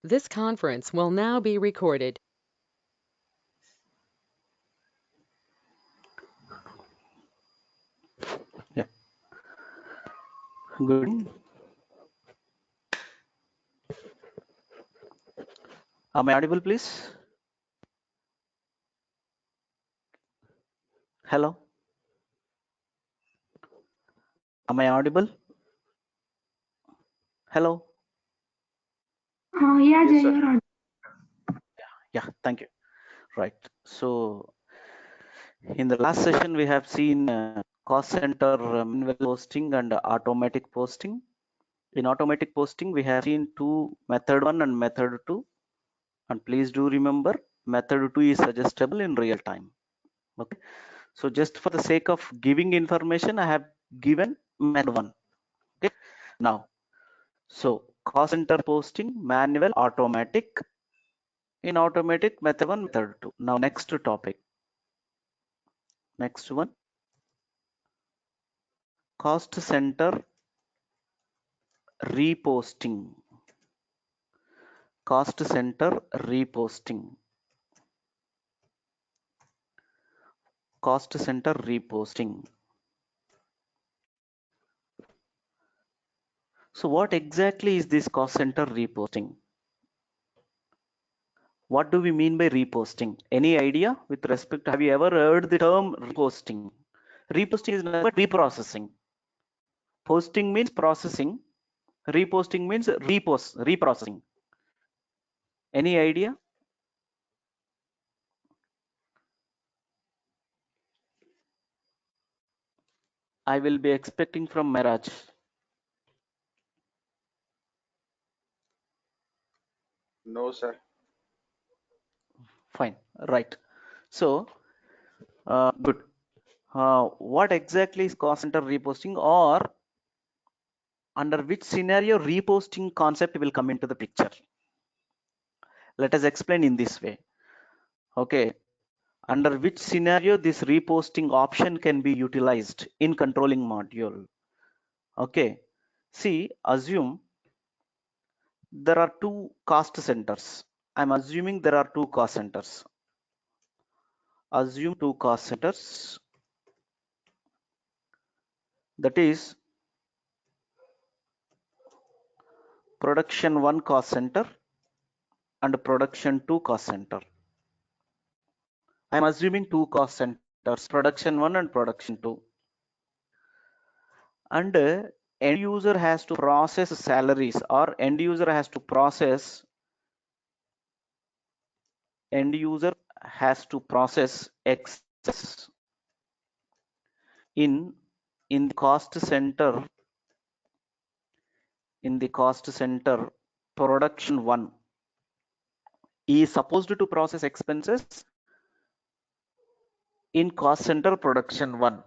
This conference will now be recorded. Yeah. Good evening. Am I audible, please? Hello. Am I audible? Hello. Yeah, Yes, Jay, sir. you're on. Yeah. Thank you. Right. So, in the last session, we have seen cost center manual posting and automatic posting. In automatic posting, we have seen two, method 1 and method 2. And please do remember, method 2 is suggestible in real time. Okay. So, just for the sake of giving information, I have given method 1. Okay. Now, so cost center posting, manual, automatic. In automatic, method 1, method 2. Now, next topic. Next one, cost center reposting. Cost center reposting. Cost center reposting. So what exactly is this cost center reposting? What do we mean by reposting? Any idea with respect? Have you ever heard the term reposting? Reposting is nothing but reprocessing. Posting means processing. Reposting means reprocessing. Any idea? I will be expecting from Miraj. No, sir. Fine, right. So, good. What exactly is cost center reposting, or under which scenario reposting concept will come into the picture? Let us explain in this way. Okay. Under which scenario this reposting option can be utilized in controlling module? Okay. See, assume there are two cost centers. I'm assuming there are two cost centers. Assume two cost centers. That is production 1 cost center and production 2 cost center. I'm assuming two cost centers, production 1 and production 2. And end user has to process salaries, or end user has to process excess in the cost center, production 1. He is supposed to process expenses in cost center production 1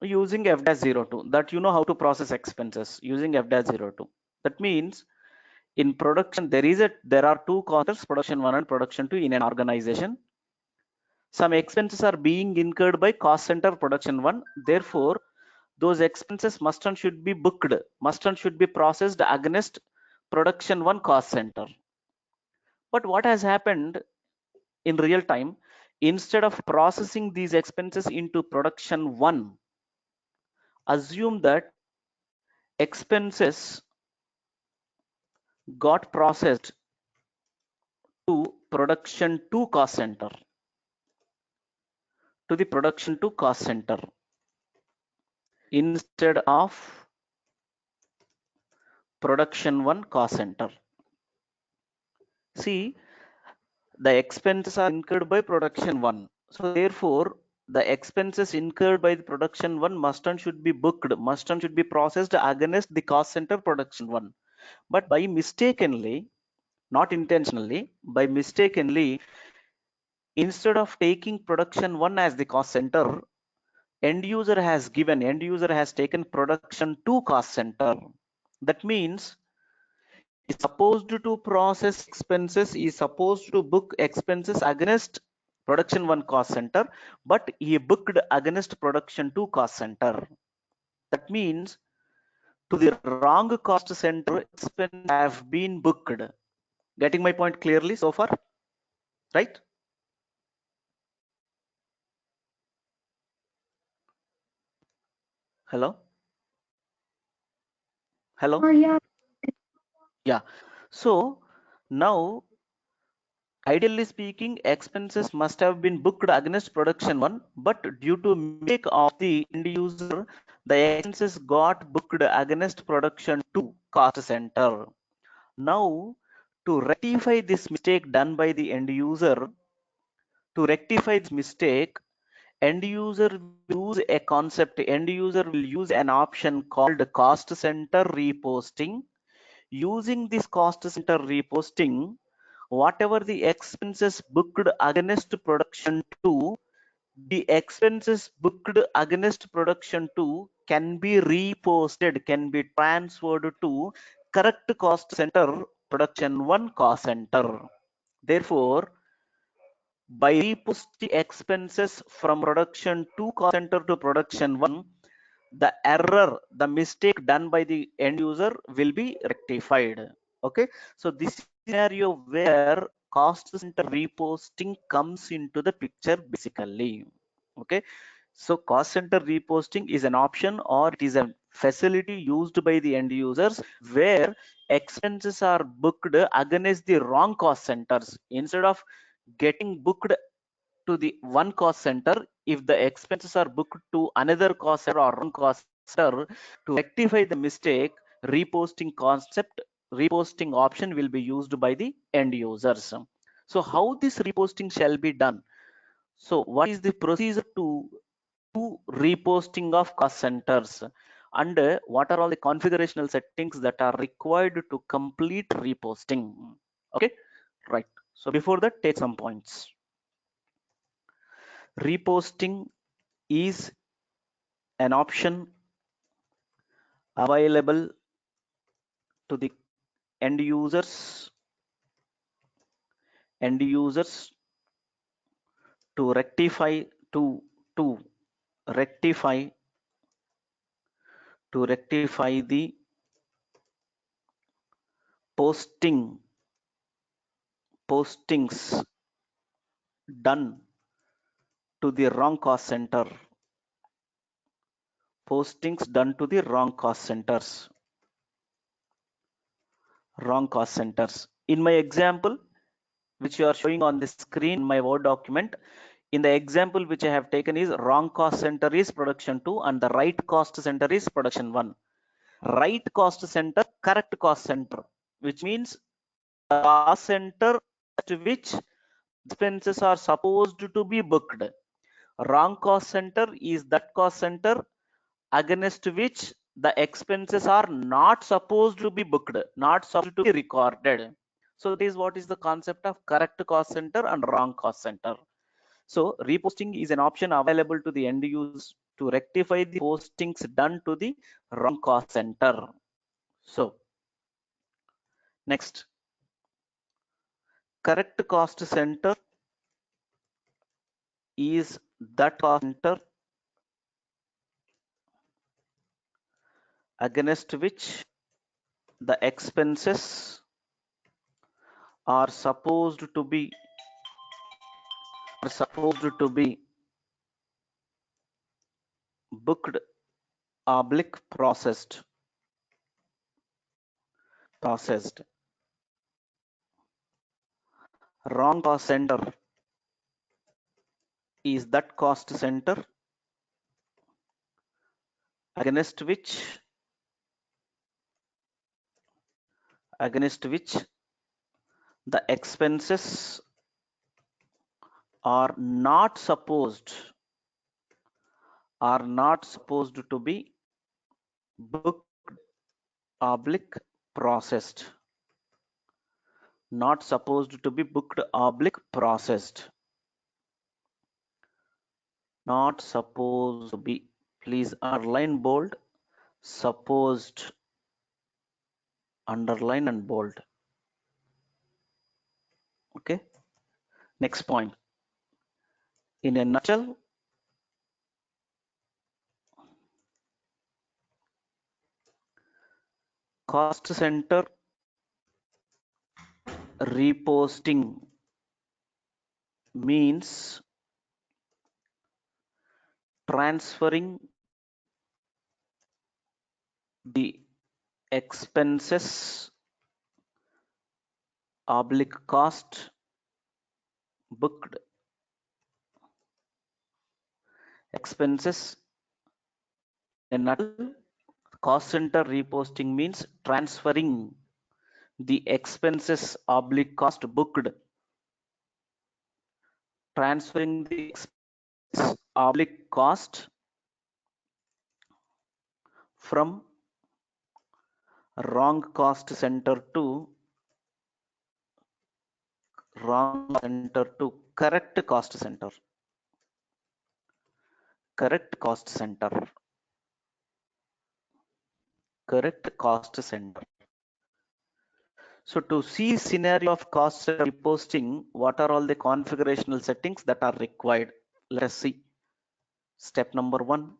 using F-02. That you know how to process expenses using F-02. That means in production there are two cost centers, production 1 and production 2 in an organization. Some expenses are being incurred by cost center production 1. Therefore, those expenses must and should be booked, must and should be processed against production 1 cost center. But what has happened in real time, instead of processing these expenses into production 1, assume that expenses got processed to production 2 cost center, to the production 2 cost center instead of production 1 cost center. See, the expenses are incurred by production 1. So therefore, the expenses incurred by the production 1 must and should be booked, must and should be processed against the cost center production 1. But by mistakenly, not intentionally, by mistakenly, instead of taking production 1 as the cost center, end user has taken production 2 cost center. That means is supposed to process expenses, is supposed to book expenses against production 1 cost center, but he booked against production 2 cost center. That means to the wrong cost center expenses have been booked. Getting my point clearly so far, right? Hello? Hello? Oh, yeah. Yeah. So now, ideally speaking, expenses must have been booked against production one, but due to mistake of the end user, the expenses got booked against production two cost center. Now, to rectify this mistake done by the end user, end user will use a concept, end user will use an option called cost center reposting. Using this cost center reposting, whatever the expenses booked against production 2, the expenses booked against production 2 can be reposted, can be transferred to correct cost center, production 1 cost center. Therefore, by reposting expenses from production 2 cost center to production 1, the error, the mistake done by the end user will be rectified. Okay, so this scenario where cost center reposting comes into the picture basically. Okay, so cost center reposting is an option, or it is a facility used by the end users where expenses are booked against the wrong cost centers. Instead of getting booked to the one cost center, if the expenses are booked to another cost center or wrong cost center, to rectify the mistake, reposting option will be used by the end users. So how this reposting shall be done? So what is the procedure to do reposting of cost centers, and what are all the configurational settings that are required to complete reposting? Okay, right. So before that, take some points. Reposting is an option available to the end users to rectify to rectify the postings done to the wrong cost center, wrong cost centers. In my example, which you are showing on the screen in my Word document, in the example which I have taken is wrong cost center is production 2 and the right cost center is production 1. Right cost center, correct cost center, which means the cost center to which expenses are supposed to be booked. Wrong cost center is that cost center against which the expenses are not supposed to be booked, not supposed to be recorded. So this is what is the concept of correct cost center and wrong cost center. So reposting is an option available to the end users to rectify the postings done to the wrong cost center. So next, correct cost center is that cost center against which the expenses are supposed to be booked oblique processed. Wrong cost center is that cost center against which the expenses are not supposed to be booked oblique processed. Not supposed to be booked oblique processed. Not supposed to be. Please underline bold. Supposed, underline and bold. Okay. Next point. In a nutshell, cost center reposting means transferring the expenses oblique cost booked expenses. In a nutshell, cost center reposting means transferring the expenses oblique cost booked, transferring the expenses oblique cost from wrong cost center to correct cost center. Correct cost center. Correct cost center. So to see scenario of cost center reposting, what are all the configurational settings that are required? Let us see. Step number one.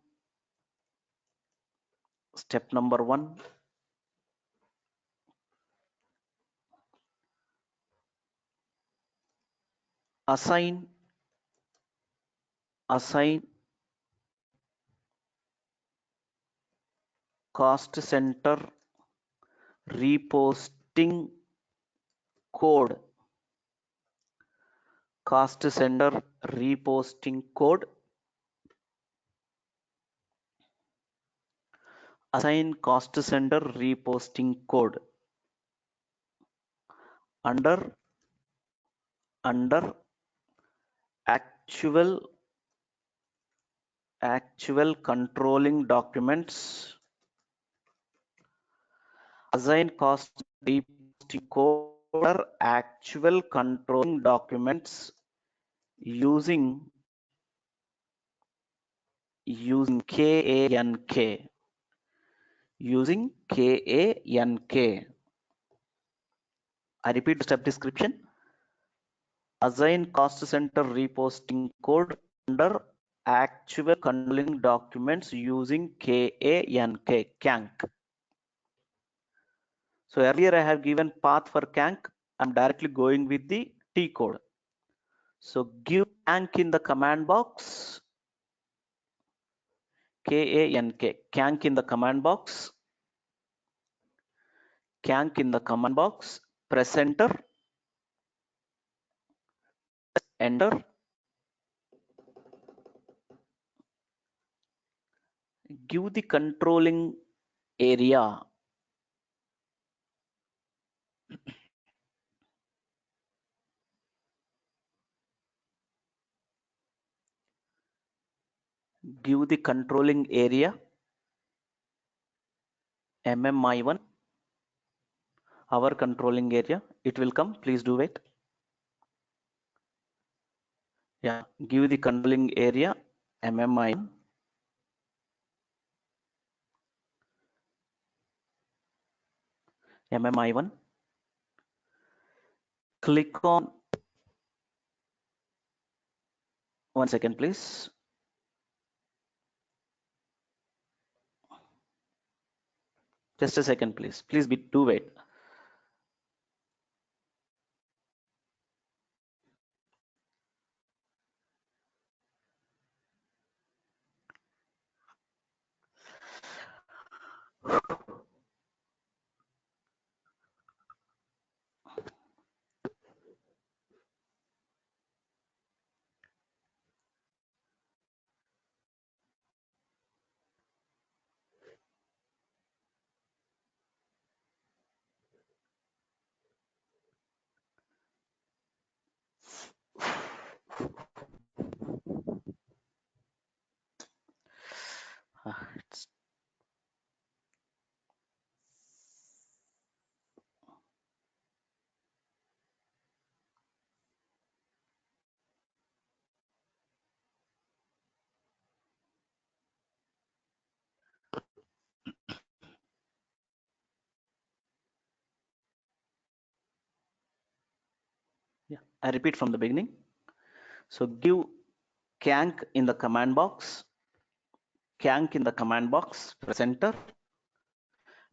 Step number one. Assign cost center reposting code. Cost center reposting code. Assign cost center reposting code under actual controlling documents. Assign cost reposting code under actual controlling documents using KANK. Using KANK. I repeat the step description. Assign cost center reposting code under actual controlling documents using KANK. So earlier I have given path for KANK. I'm directly going with the T code. So give KANK in the command box. KANK in the command box. KANK in the command box. Press enter. Enter. Give the controlling area. Give the controlling area MMI1, our controlling area. It will come, please do wait. Yeah, give the controlling area MMI1. MMI1. Click on, one second please. Just a second please. Please do wait. Yeah, I repeat from the beginning. So give KANK in the command box. KANK in the command box. Press enter.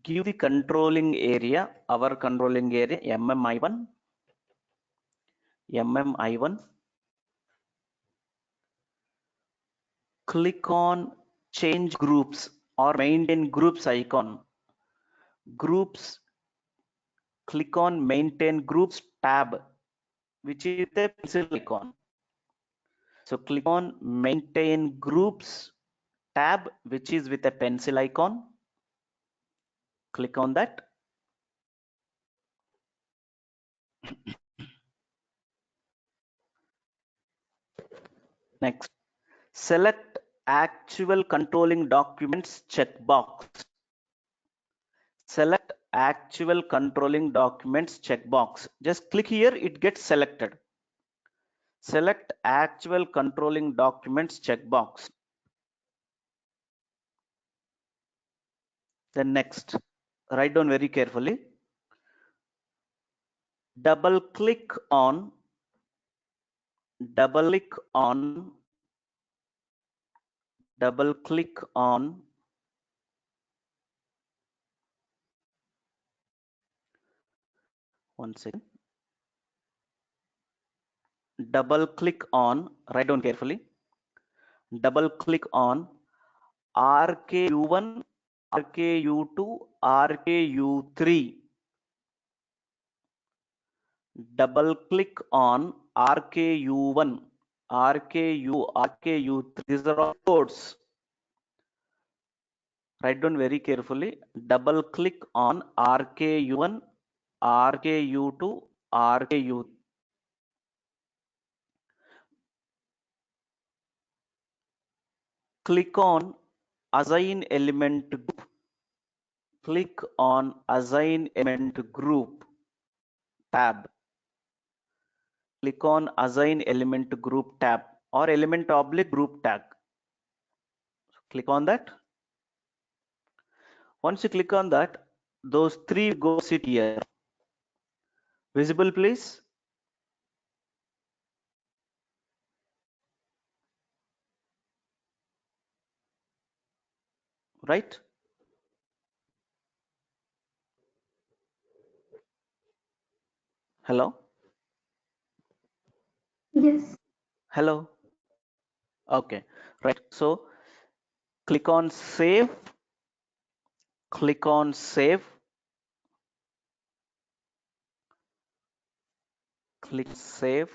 Give the controlling area, our controlling area MMI1. MMI1. Click on change groups or maintain groups icon. Groups, click on maintain groups tab, which is the pencil icon. So click on maintain groups tab, which is with a pencil icon. Click on that. Next, select actual controlling documents checkbox. Select actual controlling documents checkbox. Just click here, it gets selected. Select actual controlling documents checkbox. Then next, write down very carefully. Double click on one second. Double click on, write down carefully. Double click on RKU1, RKU2, RKU3. Double click on RKU1, RKU3. These are all codes. Write down very carefully. Double click on RKU1, RKU2, RKU3. Click on assign element group. Click on assign element group tab. Click on assign element group tab or element oblique group tag. Click on that. Once you click on that, those three go sit here. Visible, please. Right? Hello? Yes. Hello? Okay. Right. So click on save. Click on save. Click save.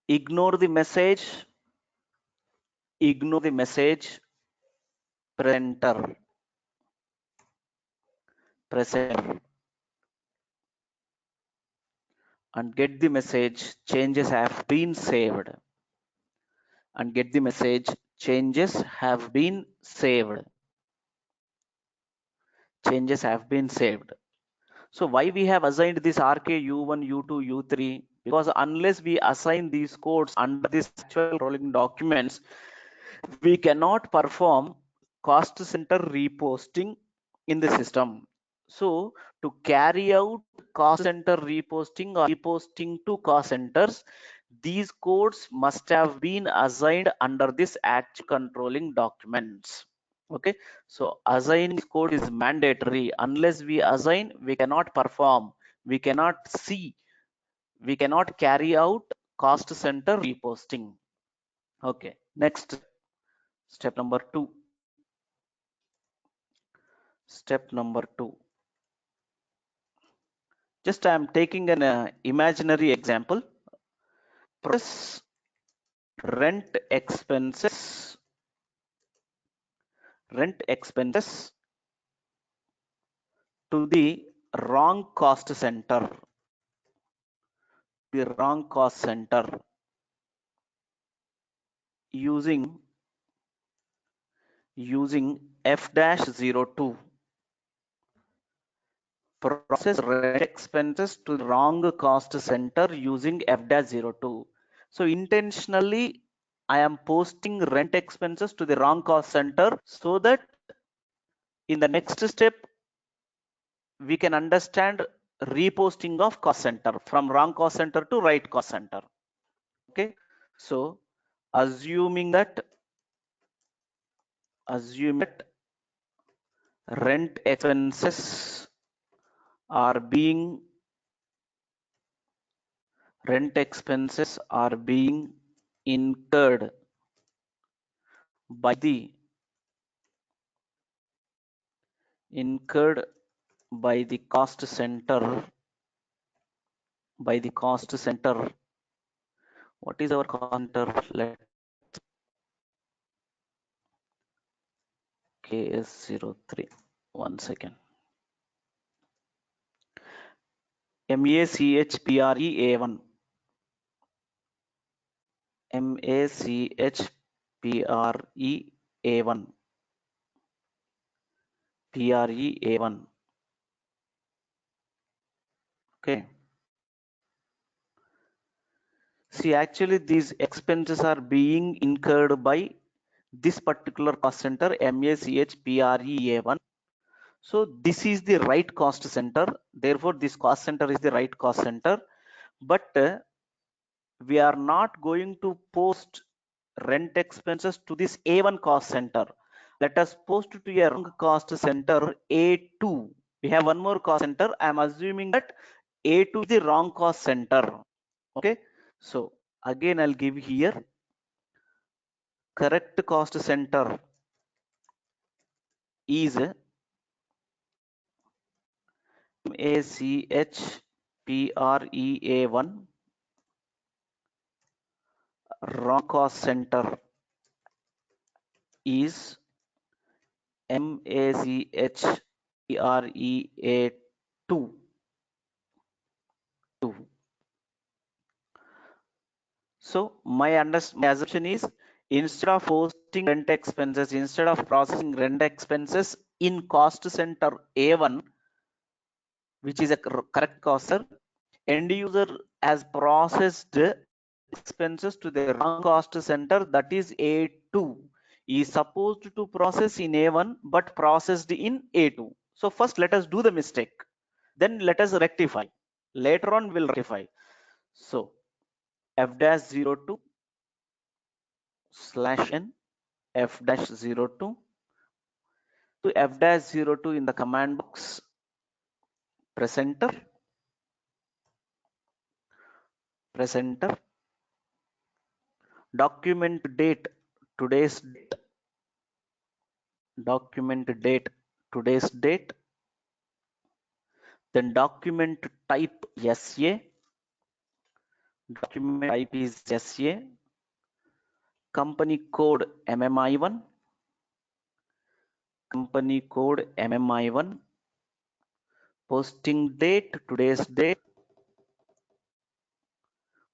Ignore the message. Ignore the message. Press enter. Press enter. And get the message changes have been saved. And get the message changes have been saved. Changes have been saved. So why we have assigned this RK U1, U2, U3? Because unless we assign these codes under this actual rolling documents, we cannot perform cost center reposting in the system. So to carry out cost center reposting or reposting to cost centers, these codes must have been assigned under this actual controlling documents. Okay, so assigning code is mandatory. Unless we assign, we cannot perform, we cannot see, we cannot carry out cost center reposting. Okay, next, step number 2. Step number 2. Just I am taking an imaginary example. Press rent expenses to the wrong cost center. The wrong cost center using F-02. Process rent expenses to the wrong cost center using F-02. So intentionally, I am posting rent expenses to the wrong cost center so that in the next step, we can understand reposting of cost center from wrong cost center to right cost center. Okay, so assuming that rent expenses are being rent expenses are being incurred by the cost center. What is our cost center? Let KS03. 1 second. MACHPREA1. MACHPREA1. PREA1. Okay. See, actually these expenses are being incurred by this particular cost center, MACHPREA1. So this is the right cost center. Therefore, this cost center is the right cost center. But we are not going to post rent expenses to this A1 cost center. Let us post to a wrong cost center, A2. We have one more cost center. I am assuming that A2 is the wrong cost center. Okay. So again, I'll give here correct cost center is MACHPREA1. Wrong cost center is MACHPREA2. So my assumption is, instead of posting rent expenses, instead of processing rent expenses in cost center A1, which is a correct cost center, end user has processed expenses to the wrong cost center, that is A2. Is supposed to process in A1 but processed in A2. So first let us do the mistake, then let us rectify. Later on we'll rectify. So f-02 /n f-02 to f-02 in the command box, press enter, document date, today's date, today's date, then document type SA, document type is SA, company code MMI1, posting date, today's date,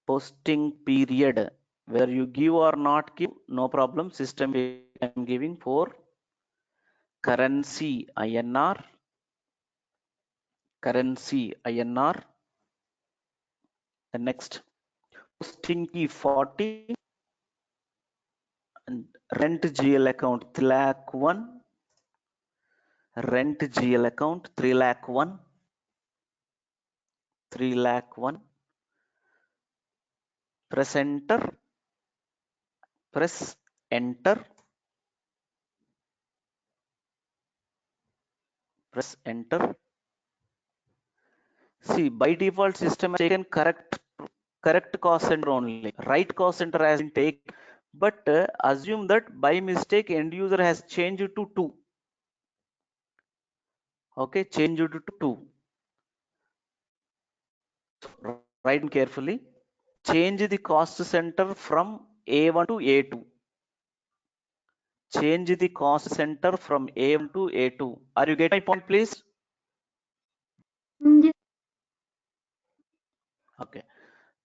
posting period, whether you give or not give, no problem, system I'm giving for currency INR, the next posting key 40, and rent GL account 3 lakh 1, rent GL account 3 lakh 1, press enter, press enter, press enter. See, by default system has taken correct cost center only, right cost center has been taken, but assume that by mistake end user has changed to 2. Okay, change it to 2. So write carefully. Change the cost center from A1 to A2. Change the cost center from A1 to A2. Are you getting my point, please? Yes. Okay.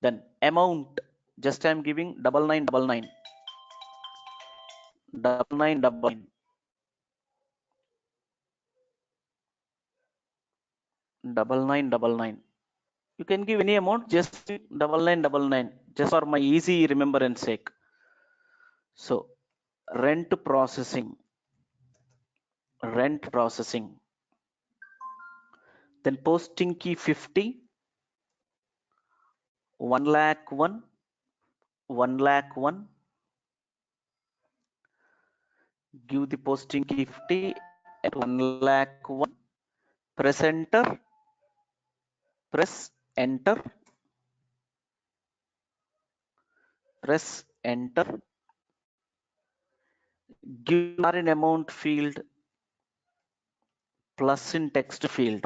Then amount. Just I am giving 9999. 9999. 9999. You can give any amount, just 9999, just for my easy remembrance sake. So rent processing, then posting key 50, 1 lakh 1, 1 lakh 1, give the posting key 50 at 1 lakh 1, press enter, press enter, give star in amount field plus in text field,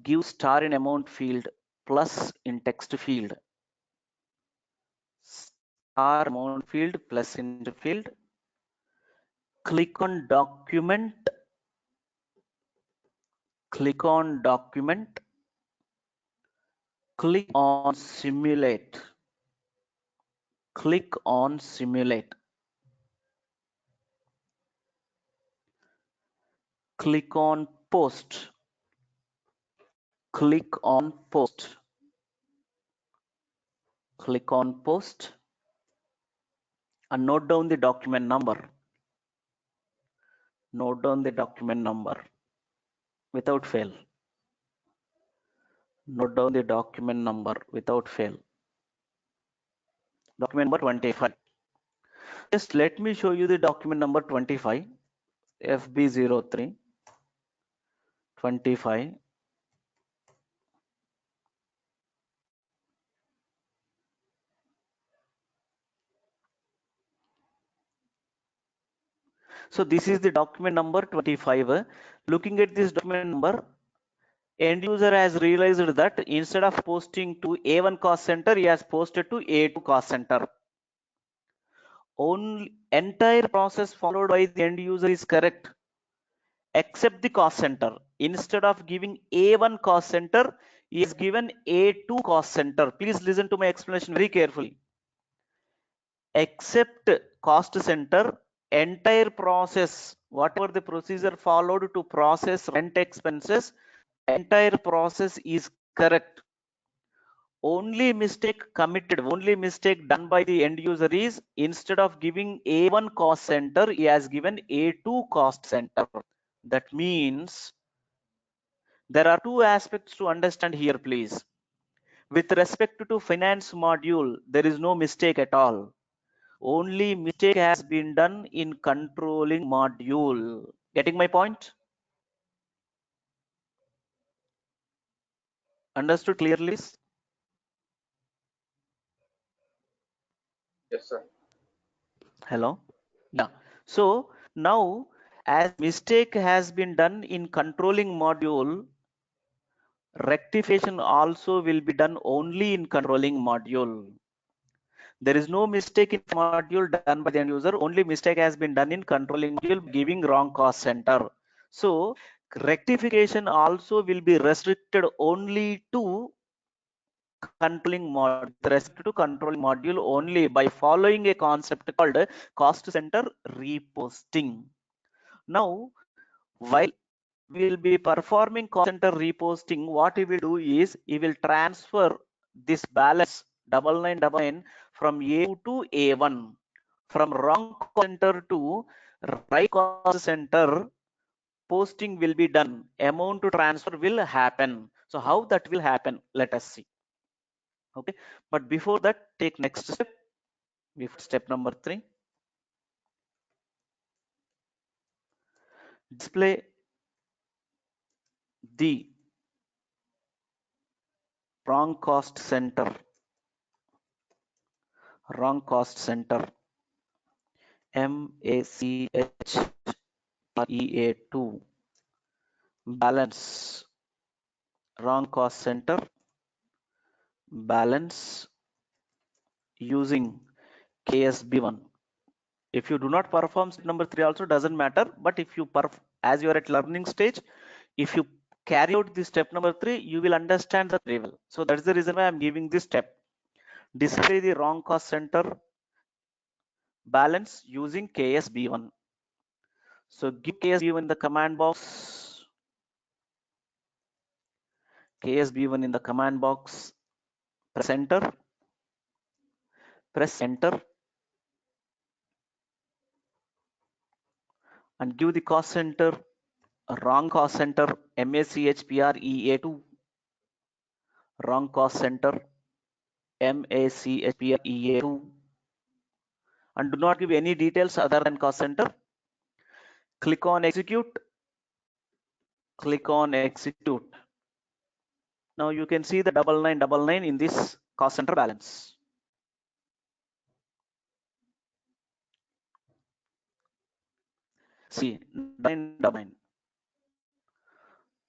give star in amount field plus in text field, star amount field plus in field, click on document, click on document, click on simulate, click on simulate, click on post, click on post, click on post, and note down the document number. Note down the document number without fail. Note down the document number without fail. Document number 25. Just let me show you the document number 25, FB03 25. So this is the document number 25. Looking at this document number, end user has realized that instead of posting to A1 cost center, he has posted to A2 cost center. Only entire process followed by the end user is correct, except the cost center. Instead of giving A1 cost center, he has given A2 cost center. Please listen to my explanation very carefully. Except cost center, entire process, whatever the procedure followed to process rent expenses, entire process is correct. Only mistake committed, only mistake done by the end user is instead of giving A1 cost center, he has given A2 cost center. That means there are two aspects to understand here, please. With respect to finance module, there is no mistake at all. Only mistake has been done in controlling module. Getting my point? Understood clearly? Yes, sir. Hello? Yeah. So now, as mistake has been done in controlling module, rectification also will be done only in controlling module. There is no mistake in module done by the end user. Only mistake has been done in controlling module, giving wrong cost center. So rectification also will be restricted only to controlling module. With respect to controlling module only by following a concept called cost center reposting. Now, while we will be performing cost center reposting, what he will do is he will transfer this balance 9999 from A2 to A1, from wrong cost center to right cost center. Posting will be done, amount to transfer will happen. So how that will happen, let us see. Okay, but before that, take next step. Before step number 3, display the wrong cost center, wrong cost center, MACHREA2 balance, wrong cost center balance using KSB1. If you do not perform step number 3 also doesn't matter, but if you as you are at learning stage, if you carry out this step number 3, you will understand that very well. So that's the reason why I'm giving this step. Display the wrong cost center balance using KSB1. So give KSB1 in the command box. KSB1 in the command box. Press enter. Press enter. And give the cost center, wrong cost center, MACHPREA2. Wrong cost center, MACHPREA2. And do not give any details other than cost center. Click on execute. Click on execute. Now you can see the 9999 in this cost center balance. See, domain.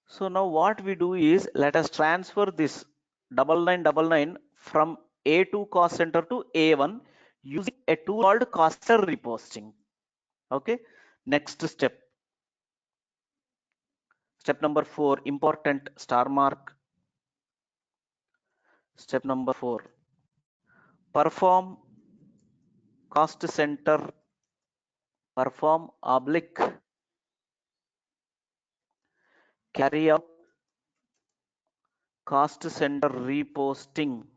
So now what we do is, let us transfer this 9999 from A2 cost center to A1 using a tool called cost center reposting. Okay. Next step. Step number 4, important star mark. Step number 4, perform cost center, perform oblique carry out cost center reposting,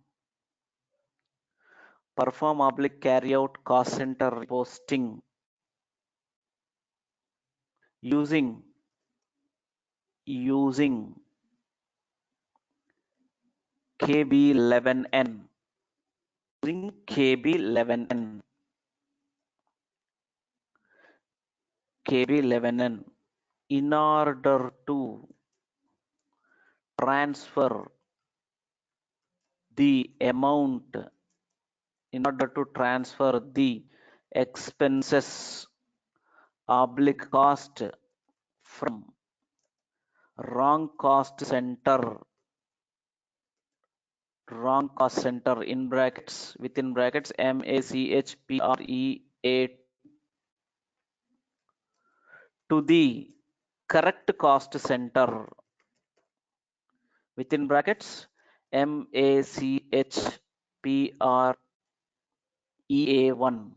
perform oblique carry out cost center reposting using KB11N, using KB11N, KB11N in order to transfer the amount, in order to transfer the expenses oblique cost from wrong cost center in brackets, within brackets MACHPREA to the correct cost center, within brackets MACHPREA1.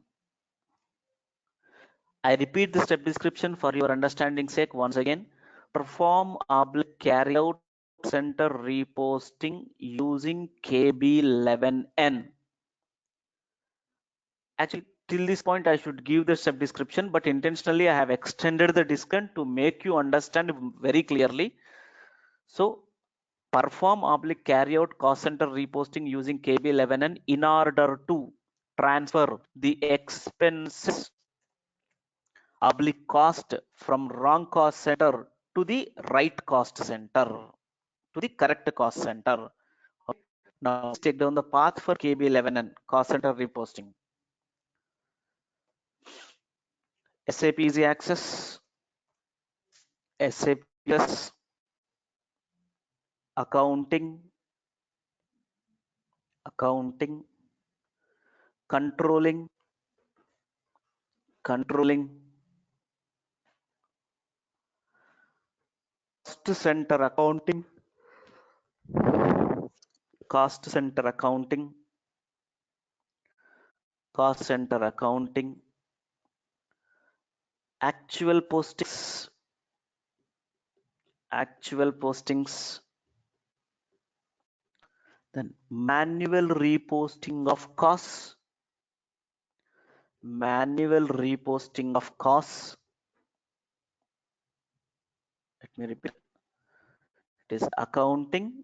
I repeat the step description for your understanding sake once again. Perform oblique carry out center reposting using KB11N. Actually, till this point I should give the step description, but intentionally I have extended the description to make you understand very clearly. So perform oblique carry out cost center reposting using KB11N in order to transfer the expenses oblique cost from wrong cost center to the right cost center, to the correct cost center. Okay. Now let's take down the path for KB11N cost center reposting. SAP Easy Access, SAP Plus, accounting, controlling, cost center accounting, cost center accounting, actual postings, then manual reposting of costs, let me repeat, it is accounting,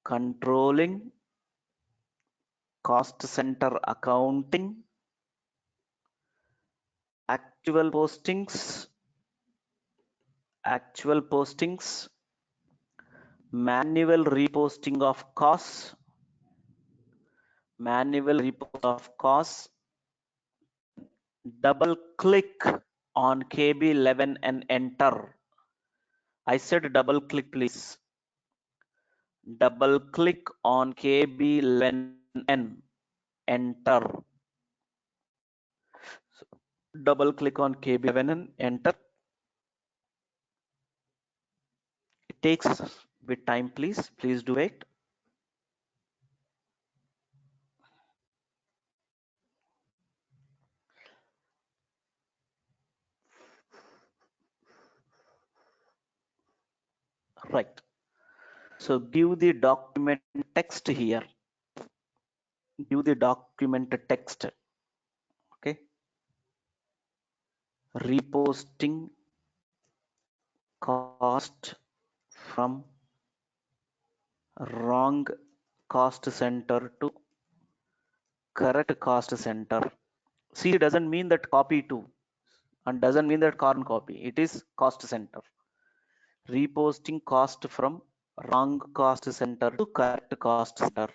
controlling, cost center accounting, actual postings, manual reposting of costs, double click on KB11 and enter. I said double click, please. Double click on KB11 and enter. So, double click on KB11 and enter. It takes a bit time, please do wait. Right. So give the document text here. Give the document text. Okay. Reposting cost from wrong cost center to correct cost center. C doesn't mean that copy to, and doesn't mean that carbon copy. It is cost center. Reposting cost from wrong cost center to correct cost center.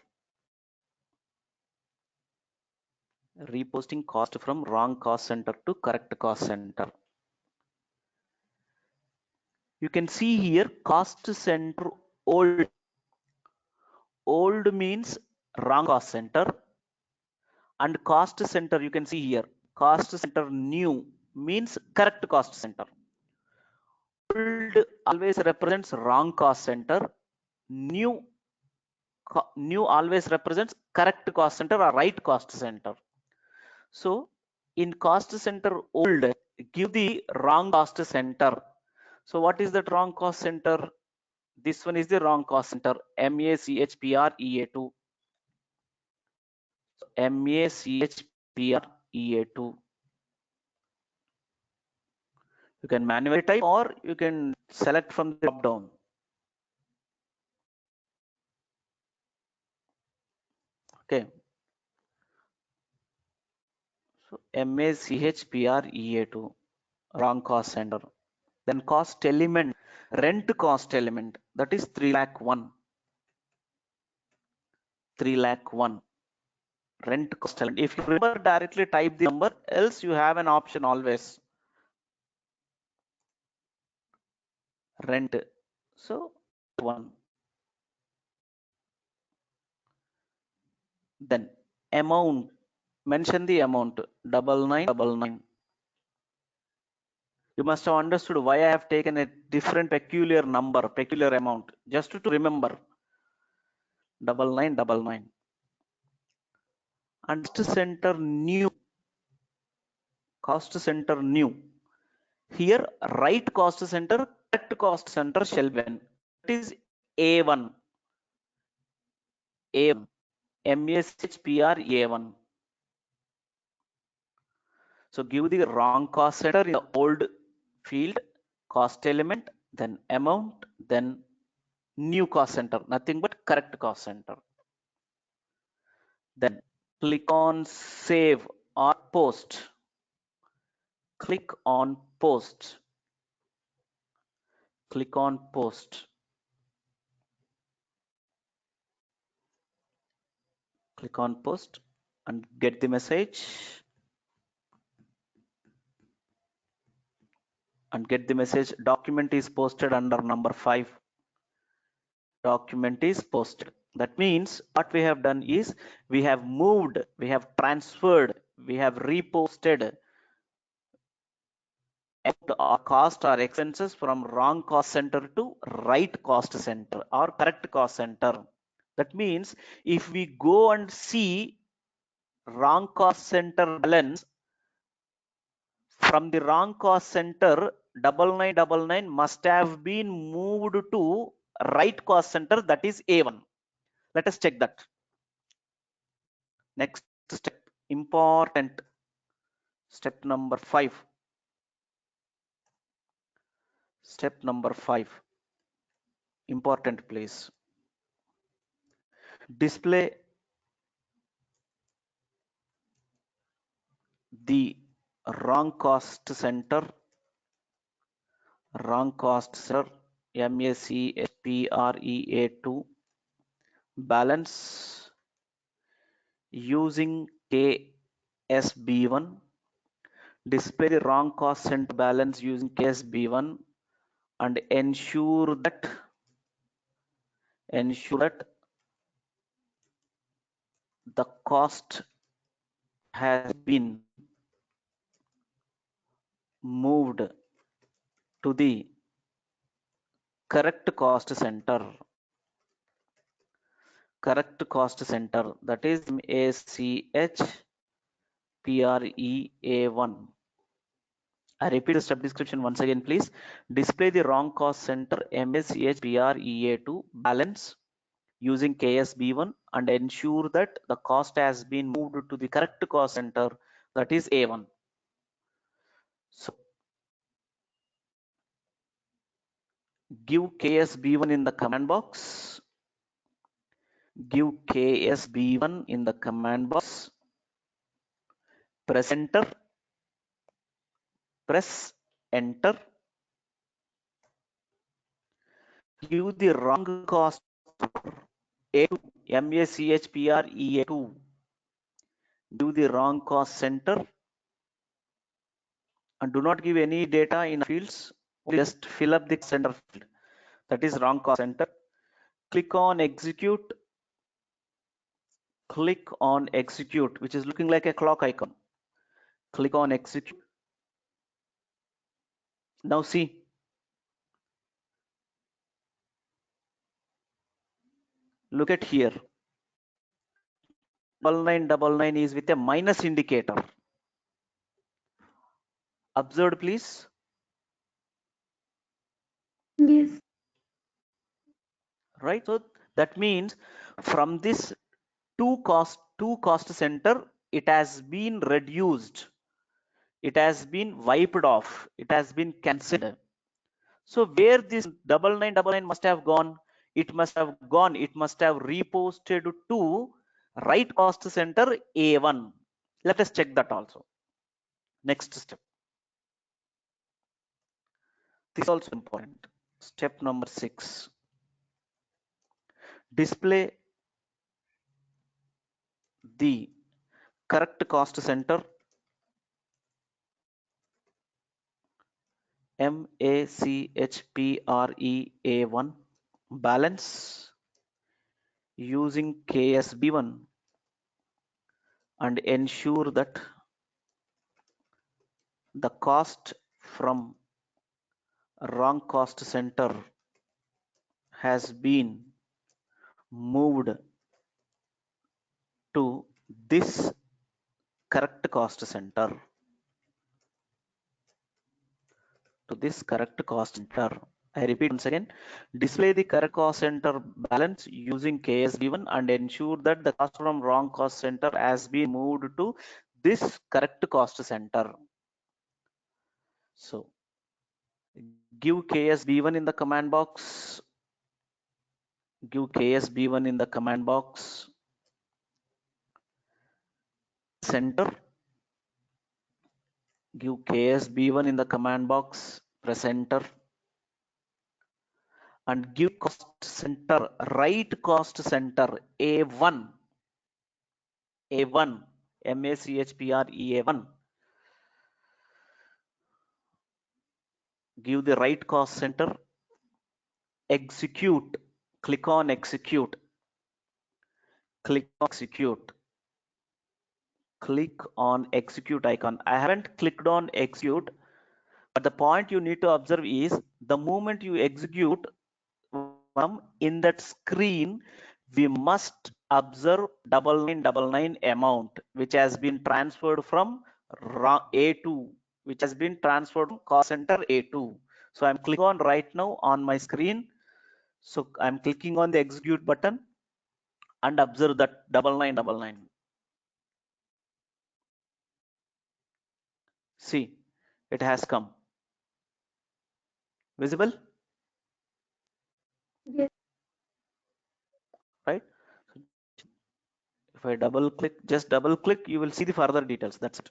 Reposting cost from wrong cost center to correct cost center. You can see here cost center old. Old means wrong cost center, and cost center you can see here cost center new means correct cost center. Old always represents wrong cost center. New always represents correct cost center or right cost center. So in cost center old, give the wrong cost center. So what is that wrong cost center? This one is the wrong cost center, MACHPREA2. MACHPREA2. You can manually type or you can select from the drop down. Okay. So MACHPREA2, wrong cost center. Then cost element, rent cost element, that is 3,01,000. 3,01,000 rent cost element. If you remember, directly type the number, else you have an option always. Rent. So 1. Then amount, mention the amount 9999. You must have understood why I have taken a different peculiar number, peculiar amount, just to remember 9999. And cost center new, cost center new. Here right cost center, correct cost center shall be, that is A1. A1, MACHPRA1. So give the wrong cost center in the old field, cost element, then amount, then new cost center, nothing but correct cost center. Then click on save or post. Click on post. Click on post. Click on post and get the message. And get the message, document is posted under number 5. Document is posted. That means what we have done is we have moved, we have transferred, we have reposted our cost or expenses from wrong cost center to right cost center or correct cost center. That means if we go and see wrong cost center balance, from the wrong cost center 9999 must have been moved to right cost center, that is A1. Let us check that. Next step, important step number 5. Step number 5, important please. Display the wrong cost center, MACHPREA2 balance using KSB1. Display the wrong cost center balance using KSB1 and ensure that the cost has been moved to the correct cost center. Correct cost center, that is MACHPREA1. I repeat the step description once again, please. Display the wrong cost center MACHPREA2 balance using KSB1 and ensure that the cost has been moved to the correct cost center, that is A1. So give KSB1 in the command box. Give KSB1 in the command box. Press enter. Press enter. Give the wrong cost A2, MACHPREA2. Give the wrong cost center and do not give any data in fields. just fill up the center field. That is wrong cost center. Click on execute. Click on execute, which is looking like a clock icon. Click on execute. Now see, look at here. 9999 is with a minus indicator. Observed, please. Yes. Right. So that means from this two cost center, it has been reduced. It has been wiped off. It has been cancelled. So where this 9999 must have gone? It must have gone. It must have reposted to right cost center A1. Let us check that also. Next step. This is also important. Step number 6. Display the correct cost center MACHPREA1 balance using KSB1 and ensure that the cost from wrong cost center has been moved to this correct cost center. I repeat once again, display the correct cost center balance using KSB1 and ensure that the cost from wrong cost center has been moved to this correct cost center. So give KSB1 in the command box. Give KSB1 in the command box. Center. Give KSB1 in the command box. Press enter. And give cost center, right cost center A1, MACHPREA1. Give the right cost center, execute, click on execute, click on execute, click on execute icon. I haven't clicked on execute, but the point you need to observe is the moment you execute in that screen, we must observe 9999 amount which has been transferred from A2, which has been transferred from cost center A2. So I'm clicking on right now on my screen. So I'm clicking on the execute button and observe that 9999. See, it has come. Visible? Yes. Right? If I double click, just double click, you will see the further details. That's it.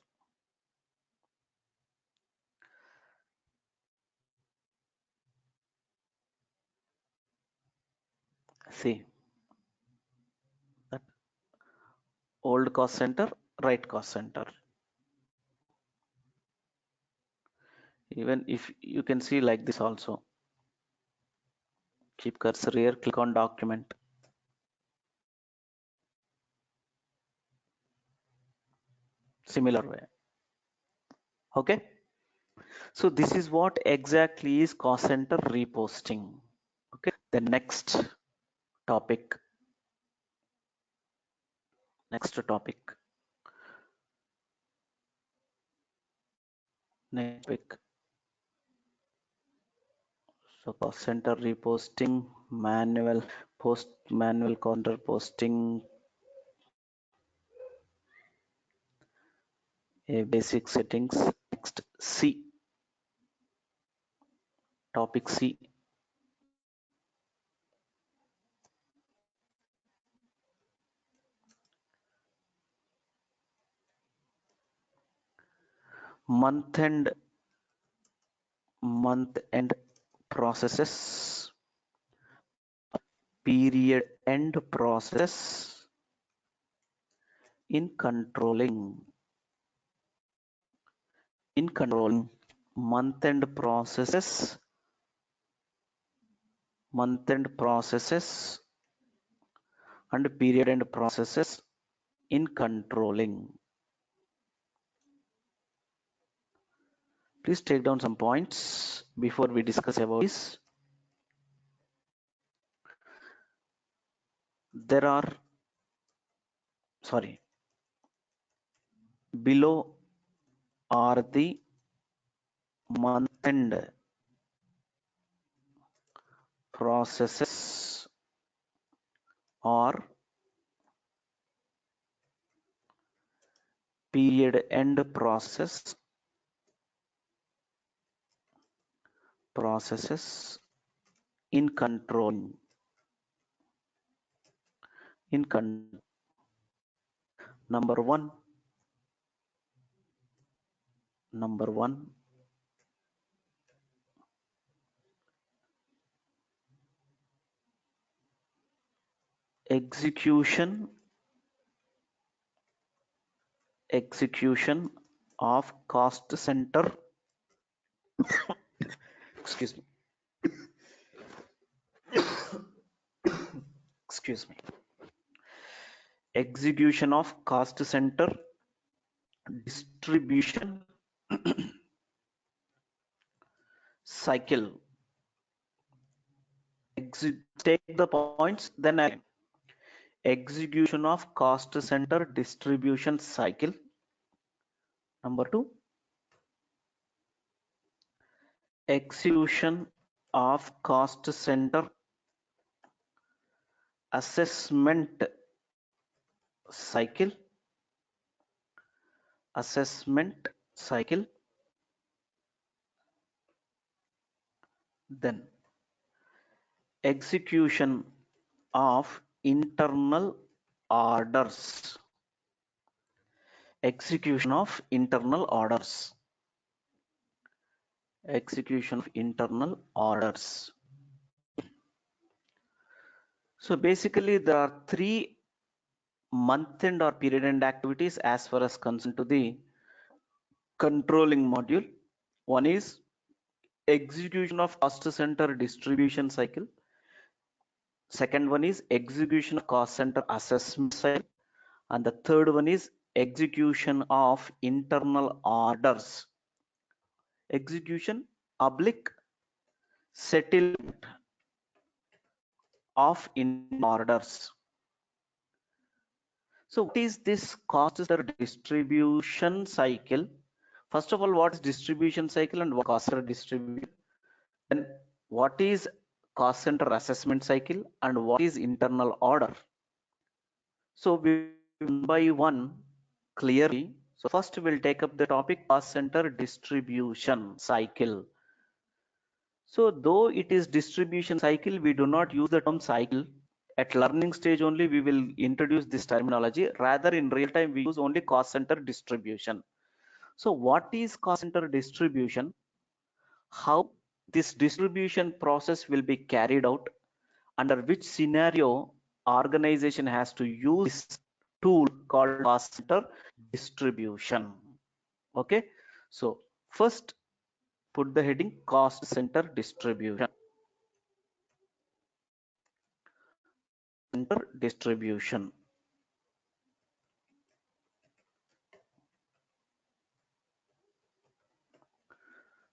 See that old cost center, right cost center. Even if you can see like this also. Keep cursor here, click on document. Similar way. Okay. So this is what exactly is cost center reposting. Okay. The next topic. Next topic. Next topic. So cost center reposting, manual counter posting, a basic settings. Next C. Topic C. Month end processes, period end process in controlling month-end processes and period-end processes in controlling. Please take down some points before we discuss about this. Below are the month-end processes or period-end processes in controlling. Number one, execution of cost center excuse me execution of cost center distribution cycle. Take the points, then execution of cost center distribution cycle. Number two, execution of cost center assessment cycle. Then execution of internal orders. Execution of internal orders. So basically there are three month-end or period-end activities as far as concerned to the controlling module. One is execution of cost center distribution cycle. Second one is execution of cost center assessment cycle. And the third one is execution of internal orders. Execution oblique settlement of internal orders. So what is this cost center distribution cycle? First of all, what is distribution cycle and what cost center distribution? Then what is cost center assessment cycle and what is internal order? So we one by one clearly. So first we'll take up the topic cost center distribution cycle. So though it is distribution cycle, we do not use the term cycle. At learning stage only we will introduce this terminology. Rather in real time we use only cost center distribution. So what is cost center distribution? How this distribution process will be carried out? Under which scenario organization has to use this tool called cost center distribution? Okay, so first put the heading cost center distribution.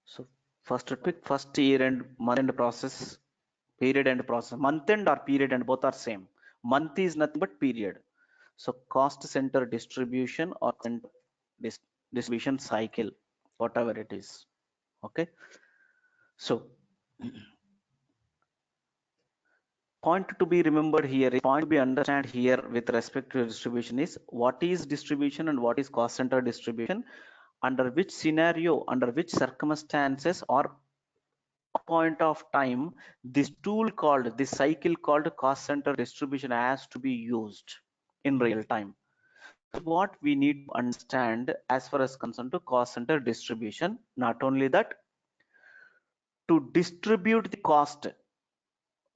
So first topic, first year end month end process, period end process. Month end or period end both are same. Month is nothing but period. So cost center distribution or distribution cycle, whatever it is. Okay, so point to be remembered here, point to be understand here with respect to distribution is what is distribution and what is cost center distribution, under which scenario, under which circumstances or point of time this tool called, this cycle called cost center distribution has to be used in real time. What we need to understand as far as concerned to cost center distribution, not only that, to distribute the cost,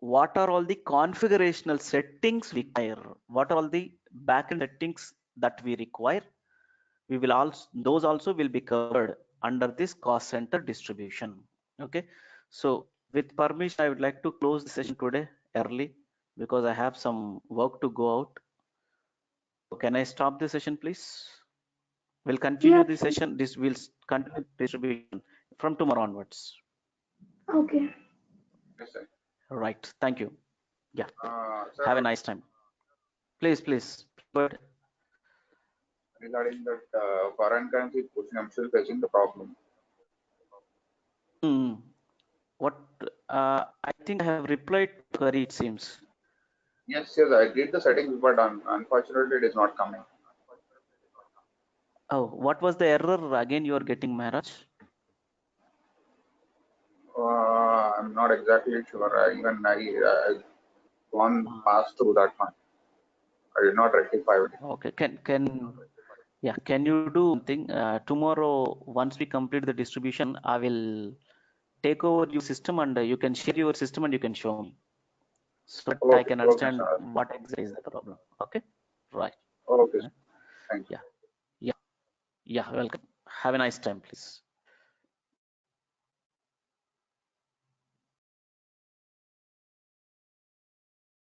what are all the configurational settings we require, what are all the backend settings that we require, we will also, those also will be covered under this cost center distribution. Okay, so with permission, I would like to close the session today early because I have some work to go out. Can I stop the session, please? We'll continue Yes, the sir. session. This will continue distribution from tomorrow onwards. Okay. Yes, sir. Right. Thank you. Yeah. Sir, Have a nice time. Please. But regarding that foreign currency pushing, I'm still facing the problem. what I think I have replied to query, it seems. Yes, I did the settings, but unfortunately, it is not coming. Oh, what was the error again you are getting, Maharaj? I'm not exactly sure. Even I gone past through that one. I did not rectify it. Okay. Can you do something tomorrow? Once we complete the distribution, I will take over your system and you can share your system and you can show me, so that I Okay, can okay, understand sir. what exactly is the problem. Okay. Right. Okay, sir. Thank you. Yeah. Welcome. Have a nice time, please.